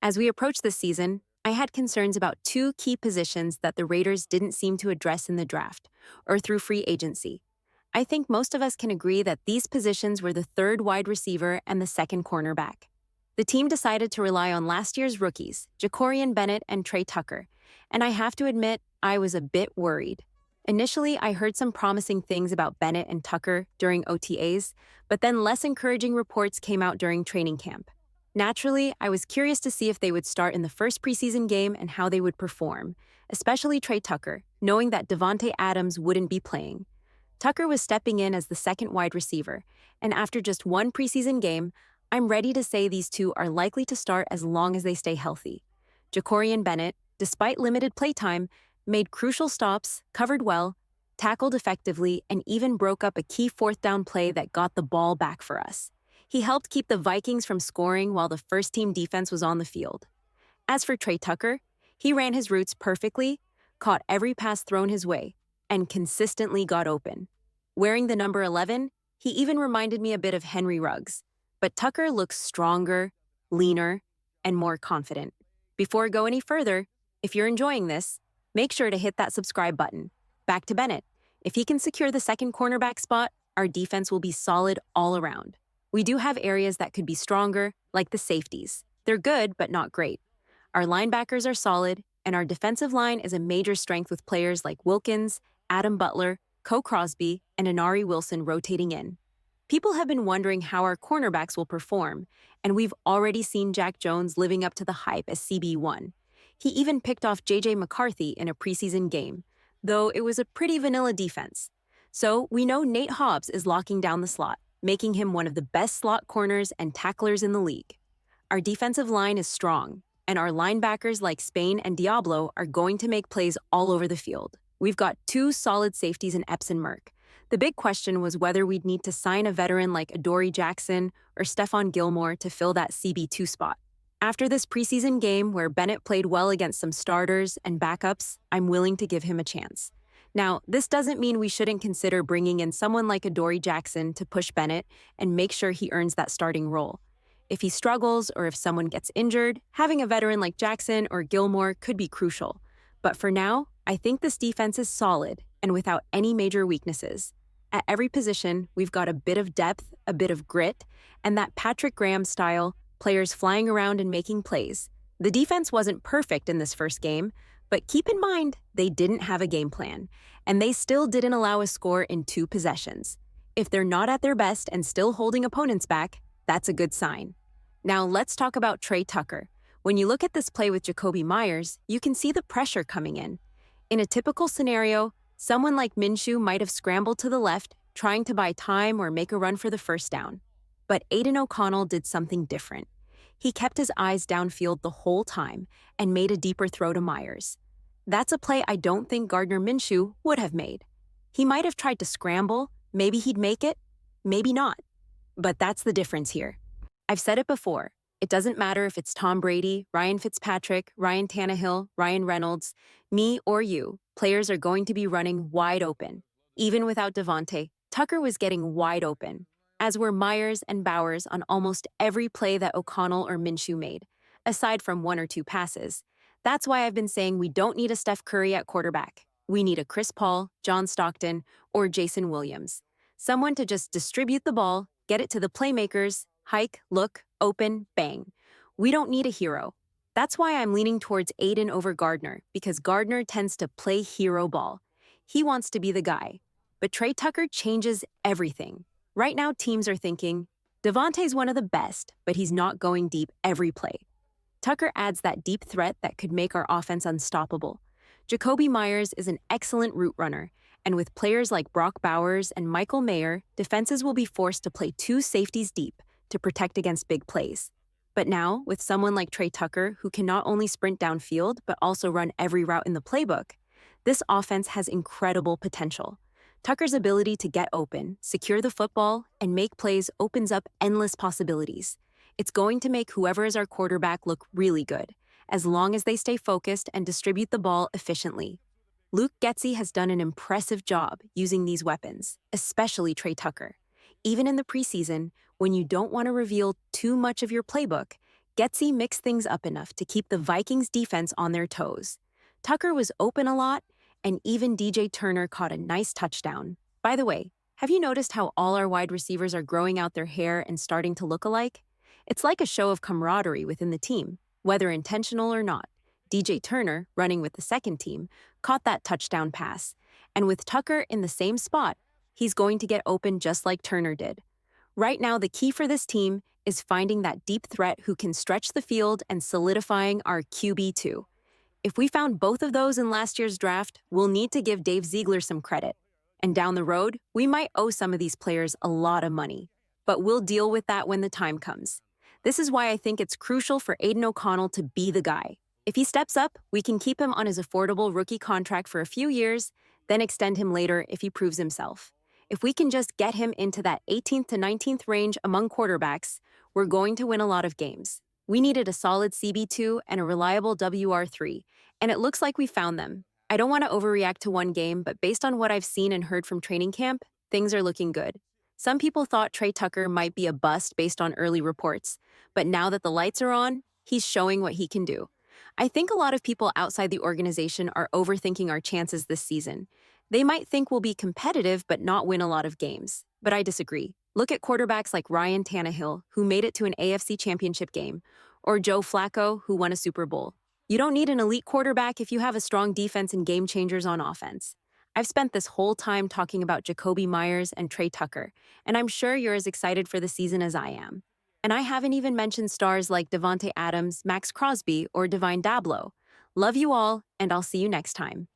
As we approach this season, I had concerns about two key positions that the Raiders didn't seem to address in the draft or through free agency. I think most of us can agree that these positions were the third wide receiver and the second cornerback. The team decided to rely on last year's rookies, Jacorian Bennett and Trey Tucker, and I have to admit, I was a bit worried. Initially, I heard some promising things about Bennett and Tucker during OTAs, but then less encouraging reports came out during training camp. Naturally, I was curious to see if they would start in the first preseason game and how they would perform, especially Trey Tucker, knowing that Devontae Adams wouldn't be playing. Tucker was stepping in as the second wide receiver, and after just one preseason game, I'm ready to say these two are likely to start as long as they stay healthy. Jacorian Bennett, despite limited playtime, made crucial stops, covered well, tackled effectively, and even broke up a key fourth down play that got the ball back for us. He helped keep the Vikings from scoring while the first-team defense was on the field. As for Trey Tucker, he ran his routes perfectly, caught every pass thrown his way, and consistently got open. Wearing the number 11, he even reminded me a bit of Henry Ruggs, but Tucker looks stronger, leaner, and more confident. Before I go any further, if you're enjoying this, make sure to hit that subscribe button. Back to Bennett. If he can secure the second cornerback spot, our defense will be solid all around. We do have areas that could be stronger, like the safeties. They're good, but not great. Our linebackers are solid, and our defensive line is a major strength with players like Wilkins, Adam Butler, Cole Crosby, and Anari Wilson rotating in. People have been wondering how our cornerbacks will perform, and we've already seen Jack Jones living up to the hype as CB1. He even picked off J.J. McCarthy in a preseason game, though it was a pretty vanilla defense. So we know Nate Hobbs is locking down the slot, making him one of the best slot corners and tacklers in the league. Our defensive line is strong, and our linebackers like Spain and Diablo are going to make plays all over the field. We've got two solid safeties in Epps and Merck. The big question was whether we'd need to sign a veteran like Adoree Jackson or Stephon Gilmore to fill that CB2 spot. After this preseason game where Bennett played well against some starters and backups, I'm willing to give him a chance. Now, this doesn't mean we shouldn't consider bringing in someone like Adoree Jackson to push Bennett and make sure he earns that starting role. If he struggles or if someone gets injured, having a veteran like Jackson or Gilmore could be crucial. But for now, I think this defense is solid and without any major weaknesses. At every position, we've got a bit of depth, a bit of grit, and that Patrick Graham style, players flying around and making plays. The defense wasn't perfect in this first game, but keep in mind, they didn't have a game plan, and they still didn't allow a score in 2 possessions. If they're not at their best and still holding opponents back, that's a good sign. Now let's talk about Trey Tucker. When you look at this play with Jakobi Meyers, you can see the pressure coming in. In a typical scenario, someone like Minshew might have scrambled to the left, trying to buy time or make a run for the first down. But Aiden O'Connell did something different. He kept his eyes downfield the whole time and made a deeper throw to Meyers. That's a play I don't think Gardner Minshew would have made. He might have tried to scramble, maybe he'd make it, maybe not. But that's the difference here. I've said it before, it doesn't matter if it's Tom Brady, Ryan Fitzpatrick, Ryan Tannehill, Ryan Reynolds, me or you, players are going to be running wide open. Even without Devontae, Tucker was getting wide open, as were Meyers and Bowers on almost every play that O'Connell or Minshew made, aside from 1 or 2 passes. That's why I've been saying we don't need a Steph Curry at quarterback. We need a Chris Paul, John Stockton, or Jason Williams. Someone to just distribute the ball, get it to the playmakers, hike, look, open, bang. We don't need a hero. That's why I'm leaning towards Aiden over Gardner, because Gardner tends to play hero ball. He wants to be the guy. But Trey Tucker changes everything. Right now, teams are thinking, Devontae's one of the best, but he's not going deep every play. Tucker adds that deep threat that could make our offense unstoppable. Jakobi Meyers is an excellent route runner, and with players like Brock Bowers and Michael Mayer, defenses will be forced to play 2 safeties deep to protect against big plays. But now, with someone like Trey Tucker, who can not only sprint downfield, but also run every route in the playbook, this offense has incredible potential. Tucker's ability to get open, secure the football, and make plays opens up endless possibilities. It's going to make whoever is our quarterback look really good, as long as they stay focused and distribute the ball efficiently. Luke Getsy has done an impressive job using these weapons, especially Trey Tucker. Even in the preseason, when you don't want to reveal too much of your playbook, Getsy mixed things up enough to keep the Vikings defense on their toes. Tucker was open a lot, and even DJ Turner caught a nice touchdown. By the way, have you noticed how all our wide receivers are growing out their hair and starting to look alike? It's like a show of camaraderie within the team, whether intentional or not. DJ Turner, running with the second team, caught that touchdown pass, and with Tucker in the same spot, he's going to get open just like Turner did. Right now, the key for this team is finding that deep threat who can stretch the field and solidifying our QB2. If we found both of those in last year's draft, we'll need to give Dave Ziegler some credit. And down the road, we might owe some of these players a lot of money. But we'll deal with that when the time comes. This is why I think it's crucial for Aiden O'Connell to be the guy. If he steps up, we can keep him on his affordable rookie contract for a few years, then extend him later if he proves himself. If we can just get him into that 18th to 19th range among quarterbacks, we're going to win a lot of games. We needed a solid CB2 and a reliable WR3, and it looks like we found them. I don't want to overreact to one game, but based on what I've seen and heard from training camp, things are looking good. Some people thought Trey Tucker might be a bust based on early reports, but now that the lights are on, he's showing what he can do. I think a lot of people outside the organization are overthinking our chances this season. They might think we'll be competitive but not win a lot of games, but I disagree. Look at quarterbacks like Ryan Tannehill, who made it to an AFC championship game, or Joe Flacco, who won a Super Bowl. You don't need an elite quarterback if you have a strong defense and game changers on offense. I've spent this whole time talking about Jacoby Myers and Trey Tucker, and I'm sure you're as excited for the season as I am. And I haven't even mentioned stars like Devontae Adams, Max Crosby, or Divine Dablo. Love you all, and I'll see you next time.